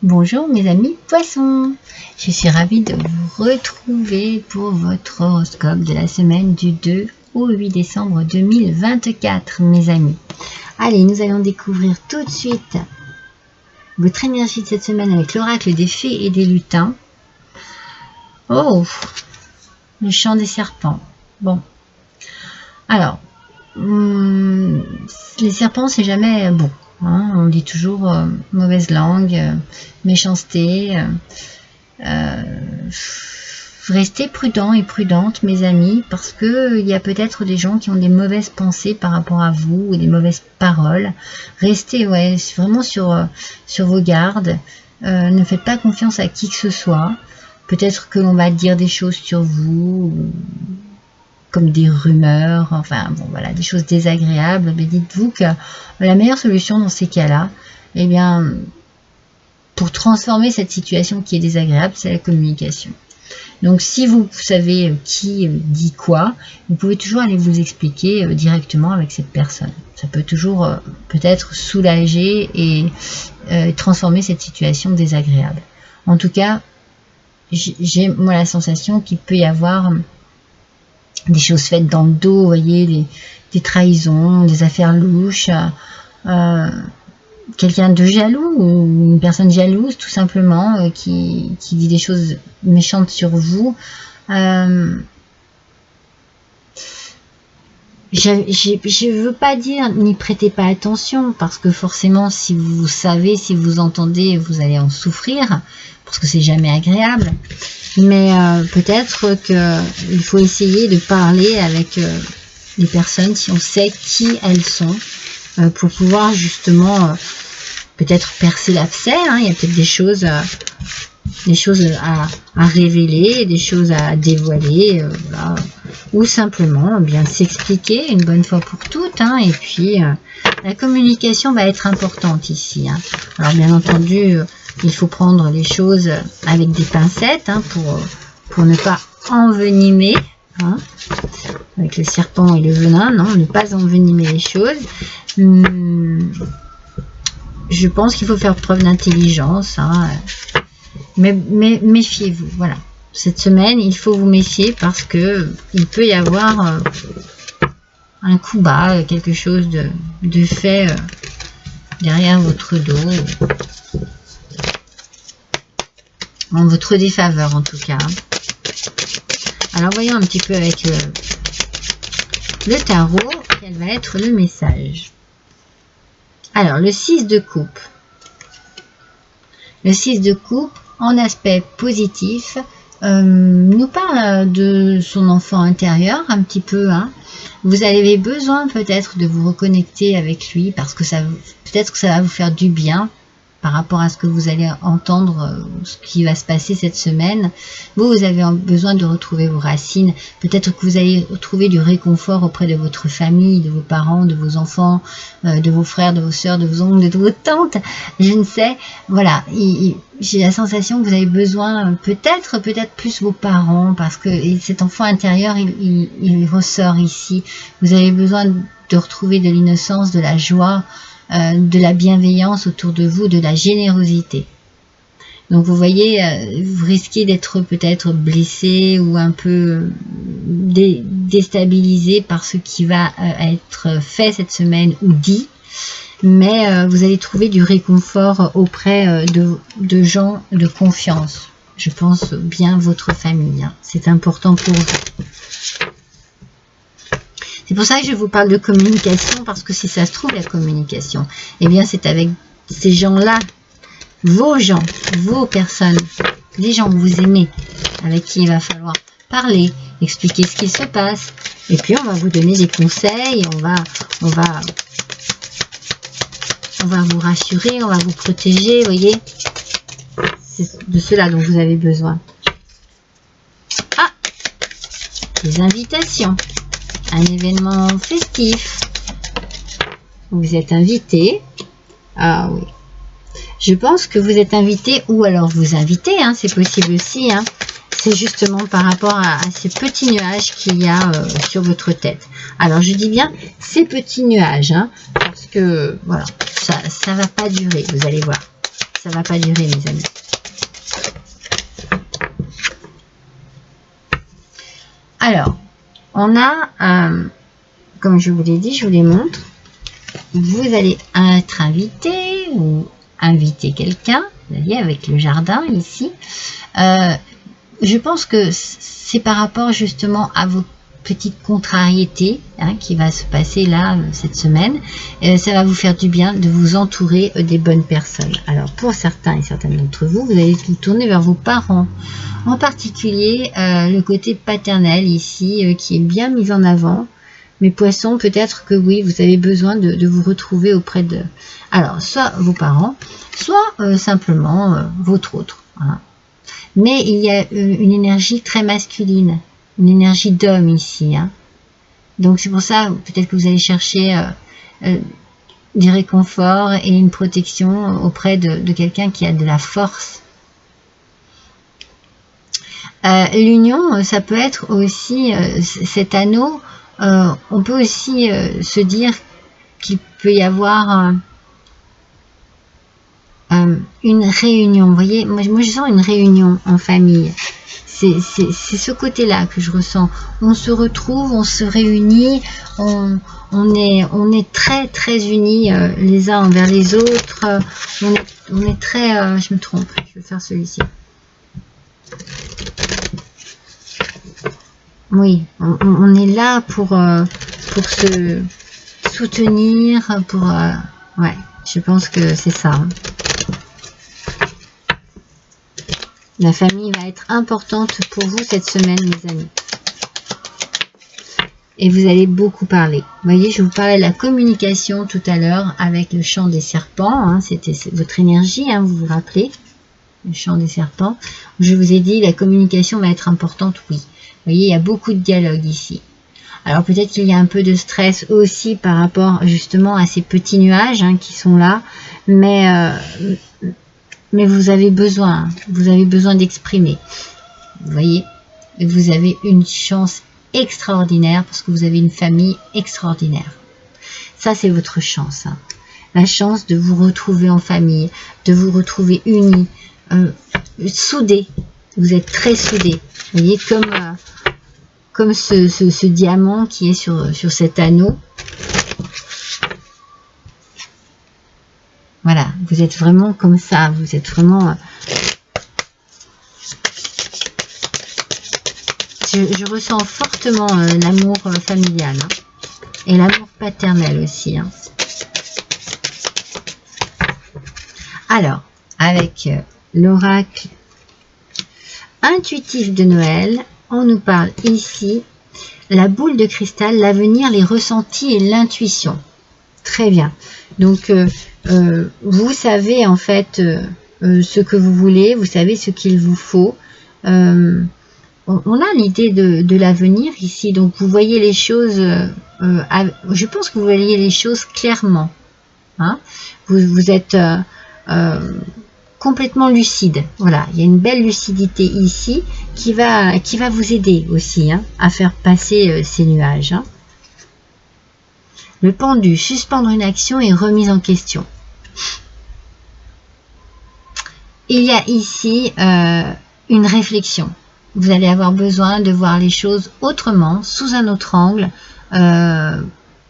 Bonjour mes amis poissons, je suis ravie de vous retrouver pour votre horoscope de la semaine du 2 au 8 décembre 2024 mes amis. Allez, nous allons découvrir tout de suite votre énergie de cette semaine avec l'oracle des fées et des lutins. Oh, le chant des serpents. Bon, alors, les serpents c'est jamais bon. Hein, on dit toujours mauvaise langue, méchanceté. Restez prudents et prudentes, mes amis, parce que il y a peut-être des gens qui ont des mauvaises pensées par rapport à vous ou des mauvaises paroles. Restez vraiment sur vos gardes. Ne faites pas confiance à qui que ce soit. Peut-être que l'on va dire des choses sur vous, comme des rumeurs, enfin bon voilà, des choses désagréables, mais dites-vous que la meilleure solution dans ces cas-là, eh bien, pour transformer cette situation qui est désagréable, c'est la communication. Donc si vous savez qui dit quoi, vous pouvez toujours aller vous expliquer directement avec cette personne. Ça peut toujours peut-être soulager et transformer cette situation désagréable. En tout cas, j'ai moi la sensation qu'il peut y avoir des choses faites dans le dos, vous voyez, des trahisons, des affaires louches, quelqu'un de jaloux ou une personne jalouse tout simplement qui dit des choses méchantes sur vous. Je veux pas dire n'y prêtez pas attention, parce que forcément si vous savez, si vous entendez, vous allez en souffrir, parce que c'est jamais agréable. Mais peut-être qu'il faut essayer de parler avec les personnes, si on sait qui elles sont, pour pouvoir justement peut-être percer l'abcès. Hein. Il y a peut-être des choses à révéler, des choses à dévoiler, voilà. Ou simplement bien s'expliquer une bonne fois pour toutes. Hein. Et puis la communication va être importante ici. Hein. Alors bien entendu, il faut prendre les choses avec des pincettes, hein, pour ne pas envenimer, hein, avec le serpent et le venin, non, ne pas envenimer les choses. Je pense qu'il faut faire preuve d'intelligence, hein, mais méfiez-vous, voilà. Cette semaine, il faut vous méfier parce que il peut y avoir un coup bas, quelque chose de fait derrière votre dos, en votre défaveur en tout cas. Alors voyons un petit peu avec le tarot, quel va être le message. Alors le 6 de coupe. Le 6 de coupe, en aspect positif, nous parle de son enfant intérieur un petit peu. Hein. Vous avez besoin peut-être de vous reconnecter avec lui, parce que peut-être que ça va vous faire du bien par rapport à ce que vous allez entendre, ce qui va se passer cette semaine. Vous avez besoin de retrouver vos racines. Peut-être que vous allez trouver du réconfort auprès de votre famille, de vos parents, de vos enfants, de vos frères, de vos sœurs, de vos oncles, de vos tantes. Je ne sais. Voilà. J'ai la sensation que vous avez besoin, peut-être plus vos parents, parce que cet enfant intérieur, il ressort ici. Vous avez besoin de retrouver de l'innocence, de la joie, de la bienveillance autour de vous, de la générosité. Donc vous voyez, vous risquez d'être peut-être blessé ou un peu déstabilisé par ce qui va être fait cette semaine ou dit, mais vous allez trouver du réconfort auprès de gens de confiance. Je pense bien votre famille, hein. C'est important pour vous. C'est pour ça que je vous parle de communication, parce que si ça se trouve, la communication, eh bien c'est avec ces gens-là, vos gens, vos personnes, les gens que vous aimez, avec qui il va falloir parler, expliquer ce qui se passe, et puis on va vous donner des conseils, on va vous rassurer, on va vous protéger, vous voyez, c'est de cela dont vous avez besoin. Ah, des invitations. Un événement festif. Vous êtes invité. Ah oui. Je pense que vous êtes invité, ou alors vous invitez, hein, c'est possible aussi. Hein. C'est justement par rapport à ces petits nuages qu'il y a sur votre tête. Alors je dis bien ces petits nuages, hein, parce que voilà, ça va pas durer, vous allez voir. ça va pas durer, mes amis. Alors, on a, comme je vous l'ai dit, je vous les montre. Vous allez être invité ou inviter quelqu'un, vous voyez, avec le jardin ici. Je pense que c'est par rapport justement à vos petites contrariétés qui va se passer là cette semaine. Ça va vous faire du bien de vous entourer des bonnes personnes. Alors pour certains et certaines d'entre vous, vous allez vous tourner vers vos parents. En particulier le côté paternel ici qui est bien mis en avant. Mes poissons, peut-être que oui, vous avez besoin de vous retrouver auprès de... Alors, soit vos parents, soit simplement votre autre. Mais il y a une énergie très masculine, une énergie d'homme ici. Donc c'est pour ça, peut-être que vous allez chercher du réconfort et une protection auprès de quelqu'un qui a de la force. L'union, ça peut être aussi cet anneau. On peut aussi se dire qu'il peut y avoir une réunion. Vous voyez, moi je sens une réunion en famille. C'est ce côté-là que je ressens. On se retrouve, on se réunit, on est très très unis les uns envers les autres. On est très... je me trompe, je vais faire celui-ci. Oui, on est là pour se soutenir, ouais, je pense que c'est ça. La famille va être importante pour vous cette semaine, mes amis. Et vous allez beaucoup parler. Vous voyez, je vous parlais de la communication tout à l'heure avec le chant des serpents. C'était votre énergie, vous vous rappelez, le chant des serpents. Je vous ai dit, la communication va être importante, oui. Vous voyez, il y a beaucoup de dialogue ici. Alors peut-être qu'il y a un peu de stress aussi par rapport justement à ces petits nuages qui sont là. Mais vous avez besoin d'exprimer. Vous voyez, vous avez une chance extraordinaire parce que vous avez une famille extraordinaire. Ça, c'est votre chance. La chance de vous retrouver en famille, de vous retrouver unis, soudés. Vous êtes très soudés. Vous voyez, comme ce diamant qui est sur cet anneau. Voilà, vous êtes vraiment comme ça, vous êtes vraiment... Je ressens fortement l'amour familial et l'amour paternel aussi. Alors, avec l'oracle intuitif de Noël, on nous parle ici, la boule de cristal, l'avenir, les ressentis et l'intuition. Très bien. Donc, vous savez en fait ce que vous voulez, vous savez ce qu'il vous faut. On a l'idée de l'avenir ici, donc vous voyez les choses, je pense que vous voyez les choses clairement. Vous êtes complètement lucide. Voilà, il y a une belle lucidité ici qui va vous aider aussi à faire passer ces nuages. Le pendu, suspendre une action et remise en question. Il y a ici une réflexion. Vous allez avoir besoin de voir les choses autrement, sous un autre angle.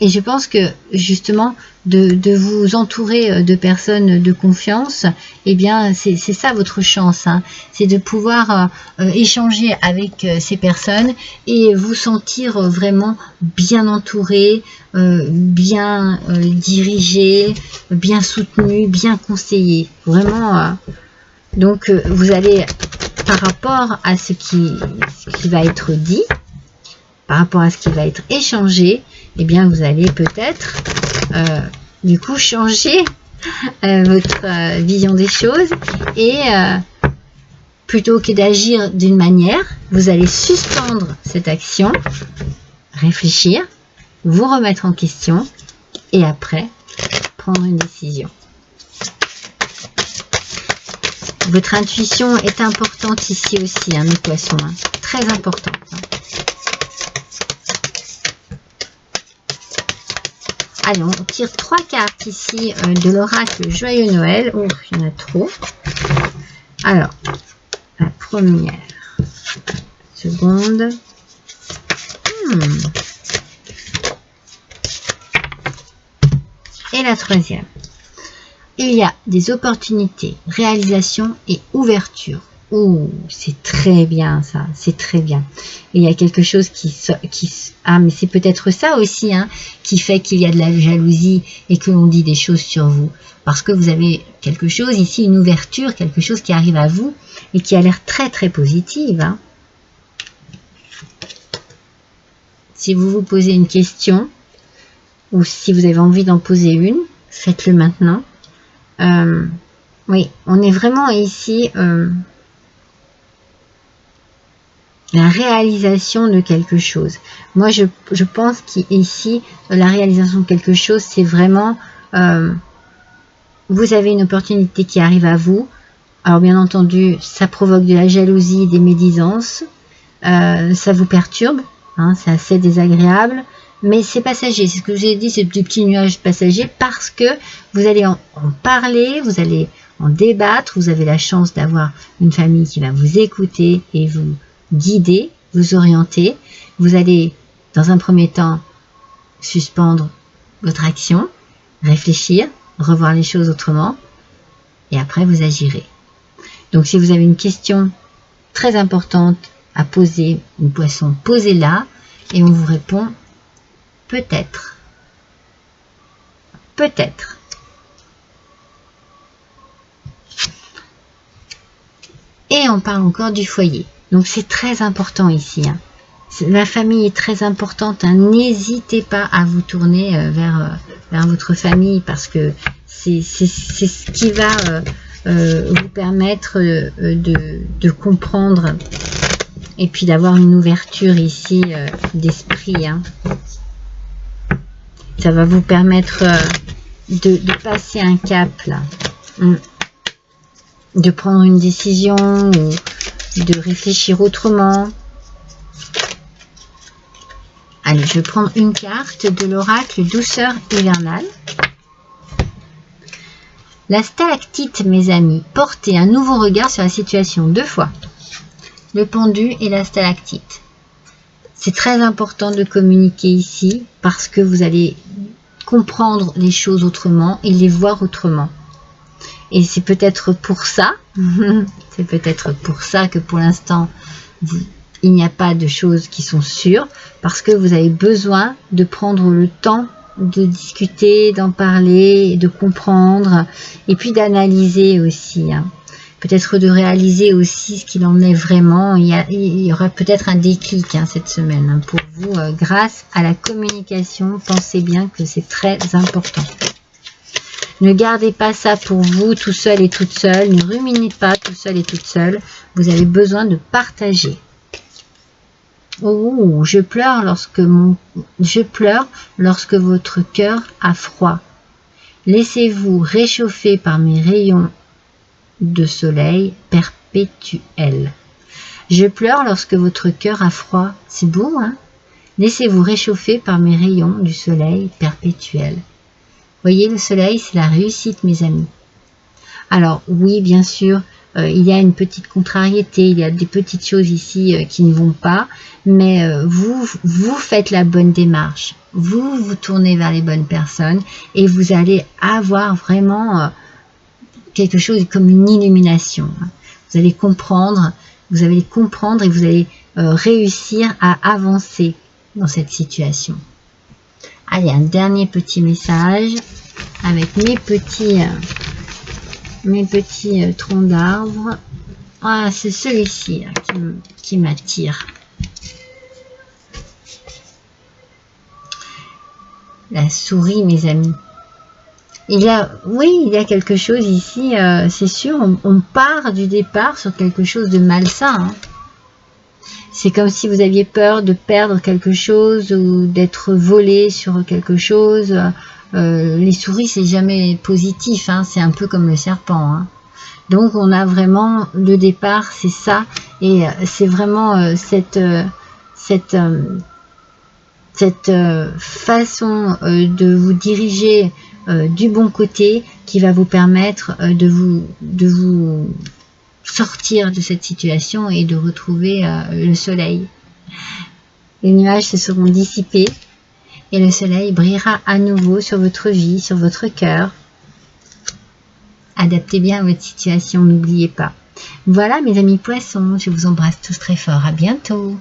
Et je pense que justement, de vous entourer de personnes de confiance, eh bien, c'est ça votre chance. C'est de pouvoir échanger avec ces personnes et vous sentir vraiment bien entouré, bien dirigé, bien soutenu, bien conseillé. Vraiment, donc vous allez, par rapport à ce qui va être dit, par rapport à ce qui va être échangé, eh bien vous allez peut-être du coup changer votre vision des choses et plutôt que d'agir d'une manière, vous allez suspendre cette action, réfléchir, vous remettre en question et après prendre une décision. Votre intuition est importante ici aussi, mes poissons, très importante. Allez, on tire 3 cartes ici de l'oracle Joyeux Noël. Oh, il y en a trop. Alors, la première, seconde. Et la troisième. Il y a des opportunités, réalisation et ouverture. Oh, c'est très bien ça, c'est très bien. Et il y a quelque chose ah, mais c'est peut-être ça aussi, hein, qui fait qu'il y a de la jalousie et que l'on dit des choses sur vous. Parce que vous avez quelque chose ici, une ouverture, quelque chose qui arrive à vous et qui a l'air très très positive. Hein. Si vous vous posez une question, ou si vous avez envie d'en poser une, faites-le maintenant. Oui, on est vraiment ici... la réalisation de quelque chose. Moi, je pense qu'ici, la réalisation de quelque chose, c'est vraiment... vous avez une opportunité qui arrive à vous. Alors, bien entendu, ça provoque de la jalousie, des médisances. Ça vous perturbe. Hein, c'est assez désagréable. Mais c'est passager. C'est ce que j'ai dit, c'est des petits nuages passagers parce que vous allez en parler, vous allez en débattre. Vous avez la chance d'avoir une famille qui va vous écouter et vous guider, vous orienter. Vous allez, dans un premier temps, suspendre votre action, réfléchir, revoir les choses autrement, et après vous agirez. Donc si vous avez une question très importante à poser, une poisson, posez-la, et on vous répond peut-être. Peut-être. Et on parle encore du foyer. Donc c'est très important ici. Hein. La famille est très importante. Hein. N'hésitez pas à vous tourner vers votre famille parce que c'est ce qui va vous permettre de comprendre et puis d'avoir une ouverture ici d'esprit. Hein. Ça va vous permettre de passer un cap là. De prendre une décision ou de réfléchir autrement. Allez, je vais prendre une carte de l'oracle Douceur hivernale. La stalactite, mes amis, portez un nouveau regard sur la situation 2 fois. Le pendu et la stalactite. C'est très important de communiquer ici parce que vous allez comprendre les choses autrement et les voir autrement. Et c'est peut-être pour ça, que pour l'instant, il n'y a pas de choses qui sont sûres, parce que vous avez besoin de prendre le temps de discuter, d'en parler, de comprendre, et puis d'analyser aussi. Hein. Peut-être de réaliser aussi ce qu'il en est vraiment. Il y aura peut-être un déclic cette semaine hein, pour vous, grâce à la communication. Pensez bien que c'est très important. Ne gardez pas ça pour vous tout seul et toute seule. Ne ruminez pas tout seul et toute seule. Vous avez besoin de partager. Oh, je pleure lorsque votre cœur a froid. Laissez-vous réchauffer par mes rayons de soleil perpétuel. Je pleure lorsque votre cœur a froid. C'est beau, hein? Laissez-vous réchauffer par mes rayons du soleil perpétuel. Voyez, le soleil, c'est la réussite, mes amis. Alors, oui, bien sûr, il y a une petite contrariété, il y a des petites choses ici qui ne vont pas, mais vous faites la bonne démarche. Vous tournez vers les bonnes personnes et vous allez avoir vraiment quelque chose comme une illumination. Vous allez comprendre et vous allez réussir à avancer dans cette situation. Allez, un dernier petit message avec mes petits troncs d'arbres. Ah, c'est celui-ci qui m'attire. La souris, mes amis. Il y a quelque chose ici, c'est sûr, on part du départ sur quelque chose de malsain. Hein. C'est comme si vous aviez peur de perdre quelque chose ou d'être volé sur quelque chose. Les souris, c'est jamais positif, hein, c'est un peu comme le serpent. Hein. Donc, on a vraiment le départ, c'est ça. Et c'est vraiment cette façon de vous diriger du bon côté qui va vous permettre de vous sortir de cette situation et de retrouver le soleil. Les nuages se seront dissipés et le soleil brillera à nouveau sur votre vie, sur votre cœur. Adaptez bien votre situation, n'oubliez pas. Voilà mes amis poissons, je vous embrasse tous très fort, à bientôt.